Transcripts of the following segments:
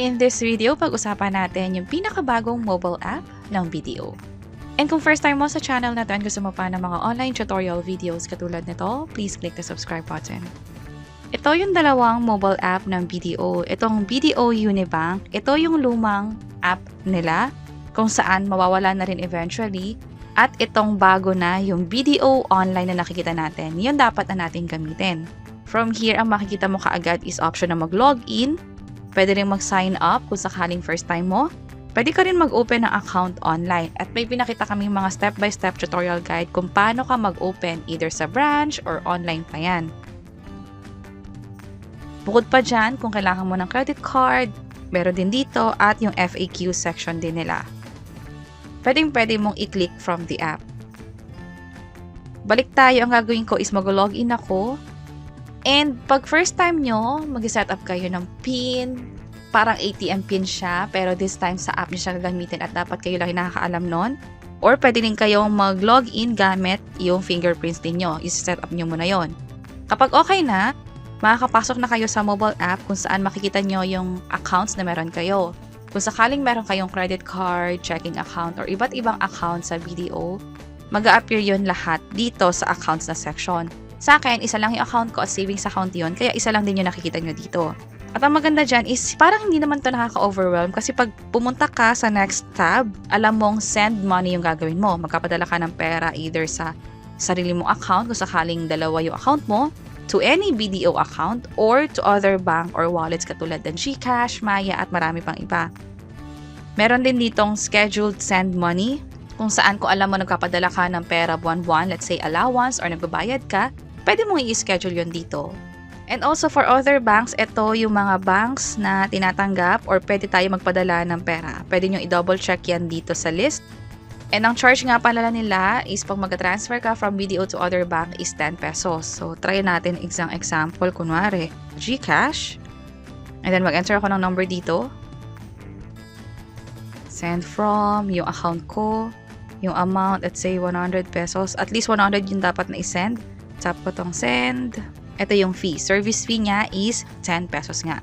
In this video, pag-usapan natin yung pinakabagong mobile app ng BDO. And kung first time mo sa channel na to and gusto mo pa ng mga online tutorial videos katulad nito, please click the subscribe button. Ito yung dalawang mobile app ng BDO. Itong BDO Unibank, ito yung lumang app nila kung saan mawawala na rin eventually. At itong bago na yung BDO Online na nakikita natin, yun dapat na natin gamitin. From here, ang makikita mo kaagad is option na mag-login. Pwede rin mag-sign up kung sakaling first time mo. Pwede ka rin mag-open ng account online. At may pinakita kaming mga step-by-step tutorial guide kung paano ka mag-open either sa branch or online pa yan. Bukod pa dyan, kung kailangan mo ng credit card, meron din dito at yung FAQ section din nila. Pwede mong i-click from the app. Balik tayo, ang gagawin ko is mag-login ako. And pag first time nyo, mag-set up kayo ng PIN. Parang ATM PIN siya, pero this time sa app nyo siya gagamitin at dapat kayo lang yung nakakaalam nun. Or pwede din kayong mag-login gamit yung fingerprints ninyo. I-set up nyo muna yon. Kapag okay na, makakapasok na kayo sa mobile app kung saan makikita nyo yung accounts na meron kayo. Kung sakaling meron kayong credit card, checking account, or iba't ibang account sa BDO, mag-a-appear yun lahat dito sa accounts na section. Sa akin, isa lang yung account ko at savings account yun, kaya isa lang din yung nakikita nyo dito. At ang maganda dyan is parang hindi naman to nakaka-overwhelm kasi pag pumunta ka sa next tab, alam mong send money yung gagawin mo. Magkapadala ka ng pera either sa sarili mong account kung sakaling dalawa yung account mo, to any BDO account, or to other bank or wallets katulad ng GCash, Maya at marami pang iba. Meron din ditong scheduled send money kung saan kung alam mo nagpapadala ka ng pera buwan-buwan, let's say allowance or nagbabayad ka, pwede mong i-schedule yon dito. And also for other banks, ito yung mga banks na tinatanggap or pwede tayo magpadala ng pera. Pwede nyo i-double check yan dito sa list. And ang charge nga pala nila is pag mag-transfer ka from BDO to other bank is 10 pesos. So try natin isang example, kunwari GCash. And then mag-enter ako ng number dito. Send from, yung account ko, yung amount, let's say 100 pesos. At least 100 yung dapat na i-send. Tap ko tong send. Ito yung fee. Service fee niya is 10 pesos nga.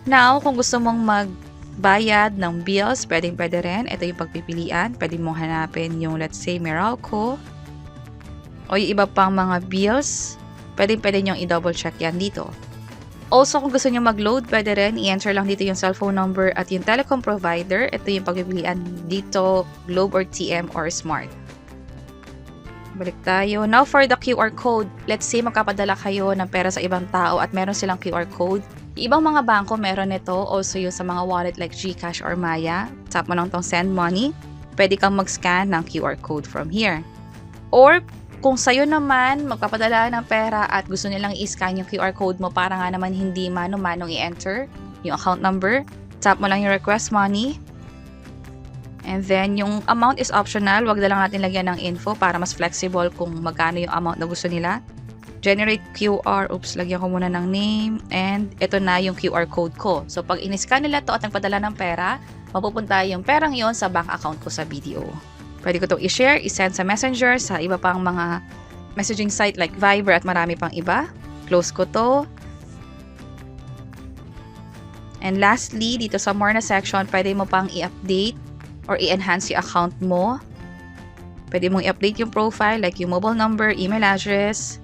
Now, kung gusto mong magbayad ng bills, pwede rin. Ito yung pagpipilian. Pwede mong hanapin yung let's say Meralco. O yung iba pang mga bills. Pwede nyo i-double check yan dito. Also, kung gusto nyo mag-load, pwede rin. I-enter lang dito yung cellphone number at yung telecom provider. Ito yung pagpipilian dito, Globe or TM or Smart. Balik tayo. Now for the QR code. Let's say magkapadala kayo ng pera sa ibang tao at meron silang QR code. Ibang mga bangko meron nito. Also yung sa mga wallet like GCash or Maya. Tap mo lang tong send money. Pwede kang mag-scan ng QR code from here. Or kung sa'yo naman magpapadala ng pera at gusto nilang i-scan yung QR code mo para nga naman hindi mano-manong i-enter yung account number, tap mo lang yung request money. And then, yung amount is optional. Wag na lang natin lagyan ng info para mas flexible kung magkano yung amount na gusto nila. Generate QR. Oops, lagyan ko muna ng name. And ito na yung QR code ko. So, pag in-scan nila to at nagpadala ng pera, mapupunta yung perang yon sa bank account ko sa BDO. Pwede ko itong i-share, i-send sa Messenger, sa iba pang mga messaging site like Viber at marami pang iba. Close ko to. And lastly, dito sa more na section, pwede mo pang i-update or i-enhance yung account mo. Pwede mong i-update yung profile like yung mobile number, email address,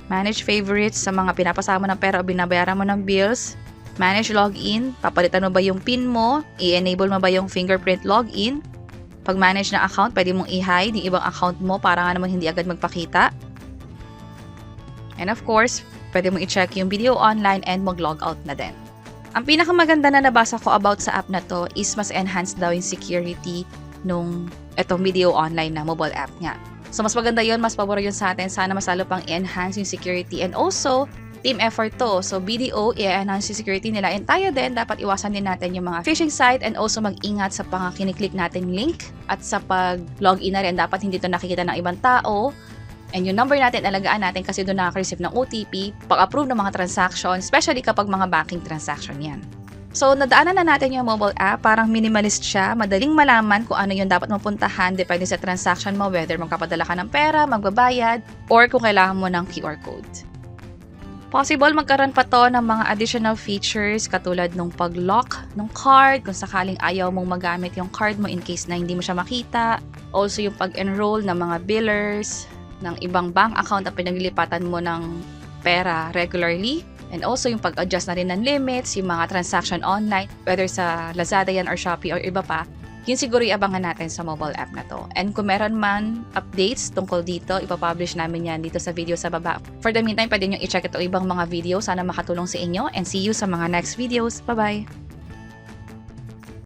manage favorites sa mga pinapasama ng pera o binabayaran mo ng bills, manage login, papalitan mo ba yung PIN mo, i-enable mo ba yung fingerprint login. Pag manage na account, pwede mong i-hide yung ibang account mo para nga naman hindi agad magpakita. And of course, pwede mong i-check yung video online and mag-log out na din. Ang pinakamaganda na nabasa ko about sa app na to is mas enhanced daw yung security nung etong video online na mobile app nga. So mas maganda yun, mas pabor yun sa atin. Sana mas lalo pang enhance yung security and also team effort to. So BDO, i-enhance yung security nila and tayo din, dapat iwasan din natin yung mga phishing site and also mag-ingat sa mga kiniklik natin link at sa pag-login na rin. Dapat hindi to nakikita ng ibang tao. And yung number natin, alagaan natin kasi doon nakaka-receive ng OTP pag-approve ng mga transaction, especially kapag mga banking transaction yan. So, nadaanan na natin yung mobile app. Parang minimalist siya. Madaling malaman kung ano yung dapat mapuntahan depende sa transaction mo, whether magpapadala ka ng pera, magbabayad, or kung kailangan mo ng QR code. Possible magkaroon pa to ng mga additional features katulad nung pag-lock ng card kung sakaling ayaw mong magamit yung card mo in case na hindi mo siya makita. Also yung pag-enroll ng mga billers ng ibang bank account na pinaglilipatan mo ng pera regularly. And also yung pag-adjust na rin ng limits, yung mga transaction online, whether sa Lazada yan or Shopee or iba pa. Yun siguro iabangan natin sa mobile app na to. And kung meron man updates tungkol dito, ipapublish namin yan dito sa video sa baba. For the meantime, pwede nyo i-check ito ibang mga video. Sana makatulong sa inyo and see you sa mga next videos. Bye-bye!